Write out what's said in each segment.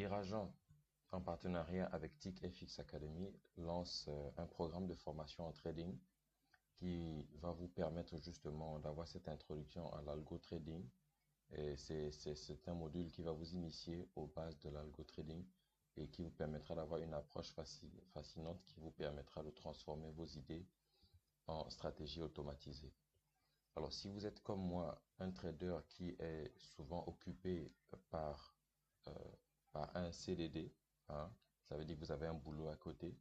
Dirageant, en partenariat avec TIC-FX Academy, lance un programme de formation en trading qui va vous permettre justement d'avoir cette introduction à l'algo trading. Et c'est un module qui va vous initier aux bases de l'algo trading et qui vous permettra d'avoir une approche fascinante qui vous permettra de transformer vos idées en stratégie automatisée. Alors, si vous êtes comme moi, un trader qui est souvent occupé par, euh, par un CDD, hein, ça veut dire que vous avez un boulot à côté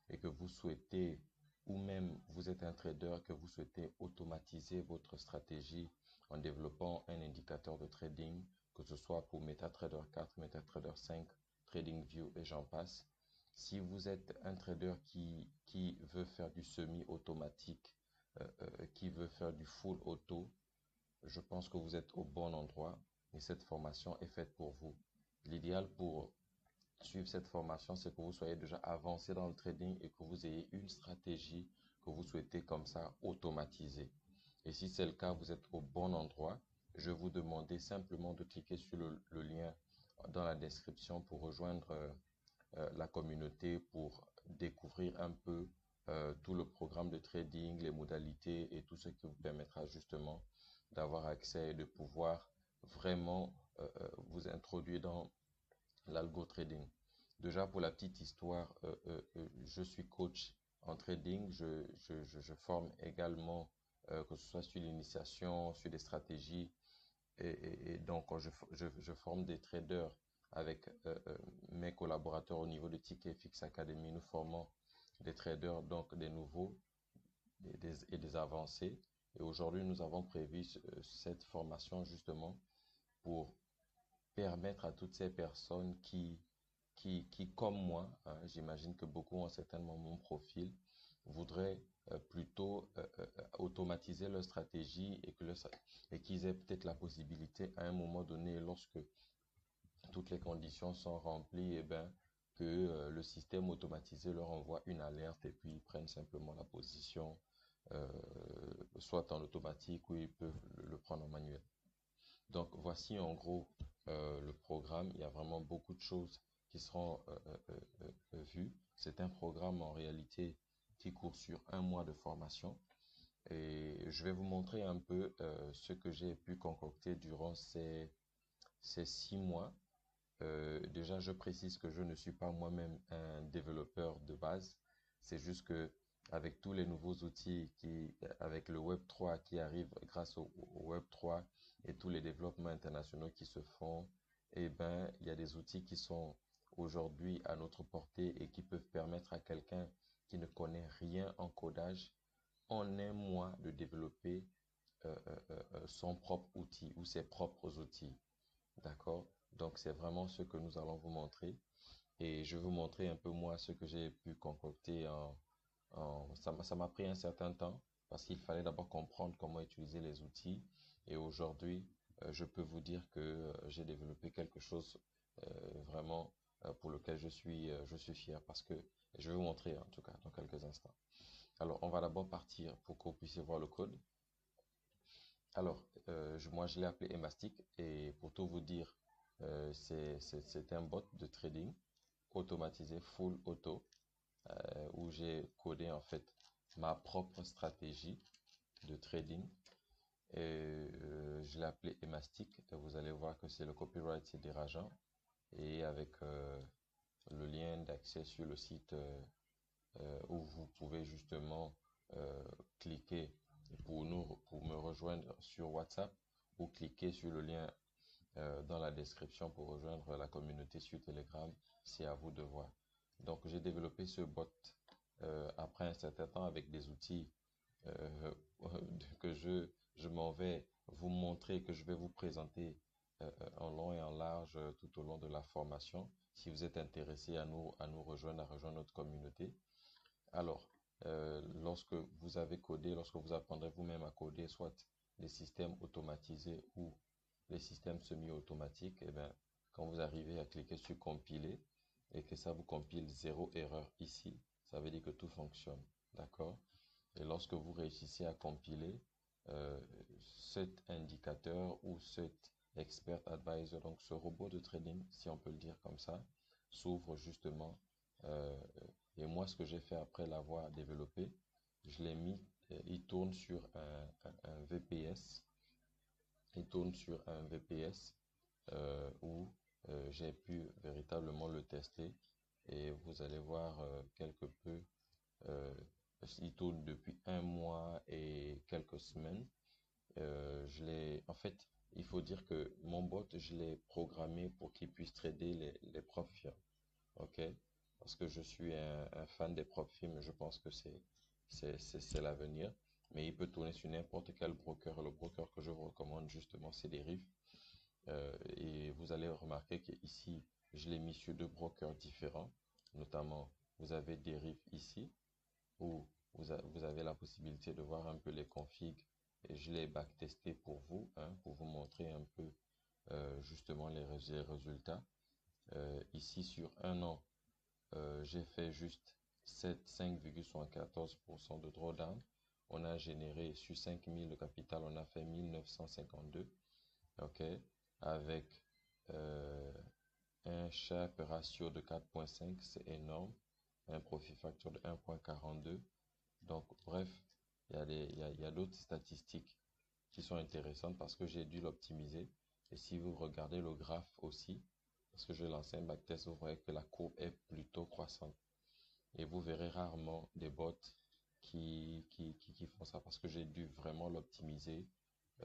et que vous souhaitez, ou même vous êtes un trader que vous souhaitez automatiser votre stratégie en développant un indicateur de trading, que ce soit pour MetaTrader 4, MetaTrader 5, TradingView et j'en passe. Si vous êtes un trader qui veut faire du semi-automatique, qui veut faire du full auto, je pense que vous êtes au bon endroit et cette formation est faite pour vous. L'idéal pour suivre cette formation, c'est que vous soyez déjà avancé dans le trading et que vous ayez une stratégie que vous souhaitez comme ça automatiser. Et si c'est le cas, vous êtes au bon endroit. Je vais vous demander simplement de cliquer sur le lien dans la description pour rejoindre la communauté, pour découvrir un peu tout le programme de trading, les modalités et tout ce qui vous permettra justement d'avoir accès et de pouvoir vraiment vous introduire dans l'algo trading. Déjà pour la petite histoire, je suis coach en trading, je forme également que ce soit sur l'initiation, sur des stratégies et donc je forme des traders avec mes collaborateurs au niveau de TIC-FX Academy. Nous formons des traders, donc des nouveaux et des avancés. Et aujourd'hui, nous avons prévu cette formation justement pour permettre à toutes ces personnes qui comme moi, hein, j'imagine que beaucoup ont certainement mon profil, voudraient plutôt automatiser leur stratégie et qu'ils aient peut-être la possibilité à un moment donné, lorsque toutes les conditions sont remplies, et ben que le système automatisé leur envoie une alerte et puis ils prennent simplement la position, euh, soit en automatique ou ils peuvent le prendre en manuel. Donc voici en gros le programme. Il y a vraiment beaucoup de choses qui seront vues. C'est un programme en réalité qui court sur un mois de formation. Et je vais vous montrer un peu ce que j'ai pu concocter durant ces 6 mois. Déjà, je précise que je ne suis pas moi-même un développeur de base. C'est juste que avec tous les nouveaux outils avec le Web3 qui arrive grâce au Web3 et tous les développements internationaux qui se font, eh ben, il y a des outils qui sont aujourd'hui à notre portée et qui peuvent permettre à quelqu'un qui ne connaît rien en codage en un mois de développer son propre outil ou ses propres outils. D'accord? Donc, c'est vraiment ce que nous allons vous montrer. Et je vais vous montrer un peu moi ce que j'ai pu concocter ça m'a pris un certain temps parce qu'il fallait d'abord comprendre comment utiliser les outils. Et aujourd'hui, je peux vous dire que j'ai développé quelque chose vraiment pour lequel je suis fier parce que je vais vous montrer en tout cas dans quelques instants. Alors, on va d'abord partir pour que vous puissiez voir le code. Alors, moi, je l'ai appelé Emastic et pour tout vous dire, c'est un bot de trading automatisé, full auto, où j'ai codé en fait ma propre stratégie de trading. Et je l'ai appelé Emastic et vous allez voir que c'est le copyright, c'est Dirageant et avec le lien d'accès sur le site où vous pouvez justement cliquer pour me rejoindre sur WhatsApp ou cliquer sur le lien dans la description pour rejoindre la communauté sur Telegram. C'est à vous de voir. Donc j'ai développé ce bot après un certain temps avec des outils euh, que je m'en vais vous montrer, que je vais vous présenter en long et en large tout au long de la formation. Si vous êtes intéressé à nous rejoindre, à rejoindre notre communauté. Alors, lorsque vous avez codé, lorsque vous apprendrez vous-même à coder, soit les systèmes automatisés ou les systèmes semi-automatiques, eh ben, quand vous arrivez à cliquer sur compiler et que ça vous compile zéro erreur ici, ça veut dire que tout fonctionne. D'accord? Et lorsque vous réussissez à compiler, cet indicateur ou Expert Advisor. Donc ce robot de trading, si on peut le dire comme ça, s'ouvre justement. euh, et moi, ce que j'ai fait après l'avoir développé, je l'ai mis, il tourne sur un VPS. Il tourne sur un VPS où j'ai pu véritablement le tester. Et vous allez voir quelque peu, euh, il tourne depuis un mois et quelques semaines. En fait, il faut dire que mon bot, je l'ai programmé pour qu'il puisse trader les propres firmes. OK? Parce que je suis un fan des propres firmes, je pense que c'est l'avenir. Mais il peut tourner sur n'importe quel broker. Le broker que je vous recommande, justement, c'est Deriv. Et vous allez remarquer qu'ici, je l'ai mis sur deux brokers différents. Notamment, vous avez Deriv ici, où vous avez la possibilité de voir un peu les configs. Et je l'ai backtesté pour vous, hein, pour vous montrer un peu justement les résultats. Ici, sur un an, j'ai fait juste 5,74% de drawdown. On a généré sur 5000 de capital, on a fait 1952. OK? Avec euh, un Sharpe ratio de 4,5, c'est énorme. Un profit factor de 1,42. Donc, bref, il y a d'autres statistiques qui sont intéressantes parce que j'ai dû l'optimiser. Et si vous regardez le graphe aussi, parce que je lance un backtest, vous voyez que la courbe est plutôt croissante. Et vous verrez rarement des bots qui font ça parce que j'ai dû vraiment l'optimiser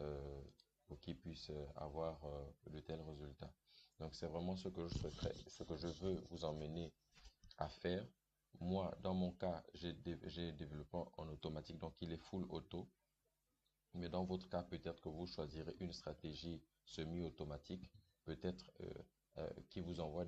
euh, pour qu'ils puissent avoir de tels résultats. Donc, c'est vraiment ce que je souhaiterais, ce que je veux vous emmener à faire. Moi, dans mon cas, j'ai développé en automatique, donc il est full auto. Mais dans votre cas, peut-être que vous choisirez une stratégie semi-automatique, peut-être qui vous envoie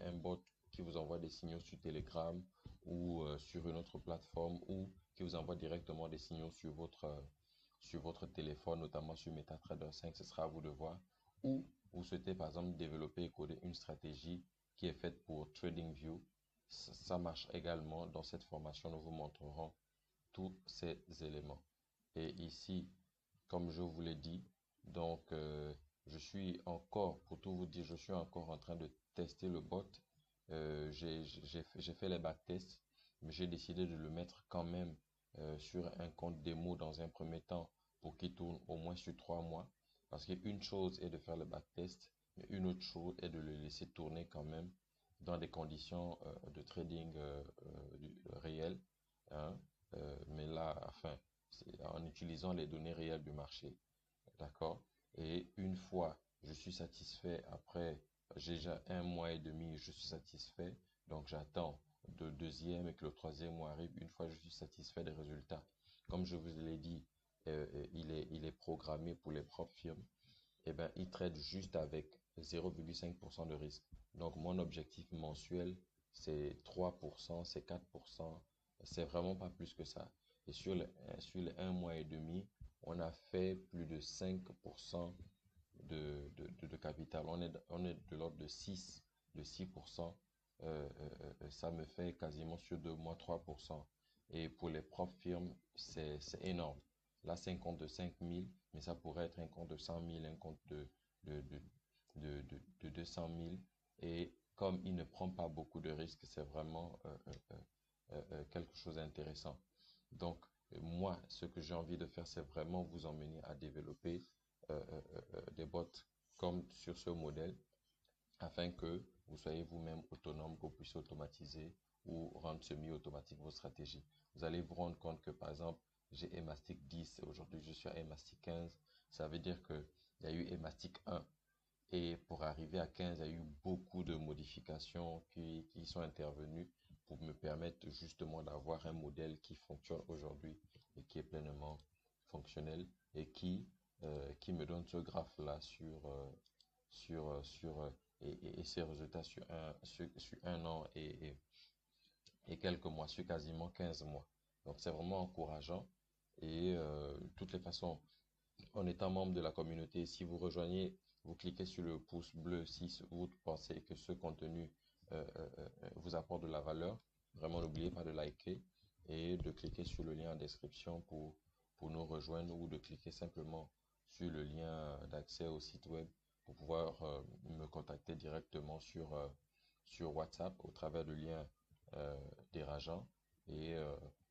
un bot qui vous envoie des signaux sur Telegram ou sur une autre plateforme ou qui vous envoie directement des signaux sur votre téléphone, notamment sur MetaTrader 5. Ce sera à vous de voir. Ou vous souhaitez par exemple développer et coder une stratégie qui est faite pour TradingView. Ça marche également. Dans cette formation, nous vous montrerons tous ces éléments. Et ici, comme je vous l'ai dit, donc je suis encore, pour tout vous dire, je suis encore en train de tester le bot. J'ai fait les backtests, mais j'ai décidé de le mettre quand même sur un compte démo dans un premier temps pour qu'il tourne au moins sur 3 mois. Parce qu'une chose est de faire le backtest, mais une autre chose est de le laisser tourner quand même dans des conditions de trading réelles, hein. Mais là, enfin, en utilisant les données réelles du marché. D'accord? Et une fois, je suis satisfait après, j'ai déjà un mois et demi, je suis satisfait. Donc, j'attends le deuxième et que le troisième mois arrive. Une fois, je suis satisfait des résultats. Comme je vous l'ai dit, il est programmé pour les propres firmes. Eh ben, il trade juste avec 0,5% de risque. Donc, mon objectif mensuel, c'est 3%, c'est 4%. C'est vraiment pas plus que ça. Et sur les un mois et demi, on a fait plus de 5% de capital. On est de l'ordre de 6%. Ça me fait quasiment sur 2 mois 3%. Et pour les propres firmes, c'est énorme. Là, c'est un compte de 5 000, mais ça pourrait être un compte de 100 000, un compte de, de, de 200 000. Et comme il ne prend pas beaucoup de risques, c'est vraiment quelque chose d'intéressant. Donc, moi, ce que j'ai envie de faire, c'est vraiment vous emmener à développer des bots comme sur ce modèle afin que vous soyez vous-même autonome, que vous puissiez automatiser ou rendre semi-automatique vos stratégies. Vous allez vous rendre compte que, par exemple, j'ai Emastic 10 et aujourd'hui je suis à Emastic 15. Ça veut dire qu'il y a eu Emastic 1. Et pour arriver à 15, il y a eu beaucoup de modifications qui sont intervenues pour me permettre justement d'avoir un modèle qui fonctionne aujourd'hui et qui est pleinement fonctionnel et qui me donne ce graphe-là et ces résultats sur un an et quelques mois, sur quasiment 15 mois. Donc c'est vraiment encourageant et de toutes les façons, en étant membre de la communauté, si vous rejoignez, vous cliquez sur le pouce bleu si vous pensez que ce contenu vous apporte de la valeur. Vraiment, n'oubliez pas de liker et de cliquer sur le lien en description pour nous rejoindre ou de cliquer simplement sur le lien d'accès au site web pour pouvoir me contacter directement sur WhatsApp au travers du lien des Rajan et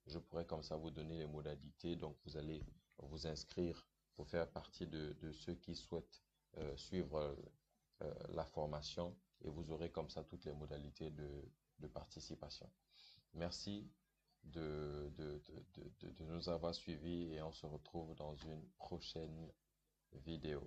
je pourrais comme ça vous donner les modalités. Donc, vous allez vous inscrire pour faire partie de ceux qui souhaitent suivre la formation et vous aurez comme ça toutes les modalités de participation. Merci de nous avoir suivis et on se retrouve dans une prochaine vidéo.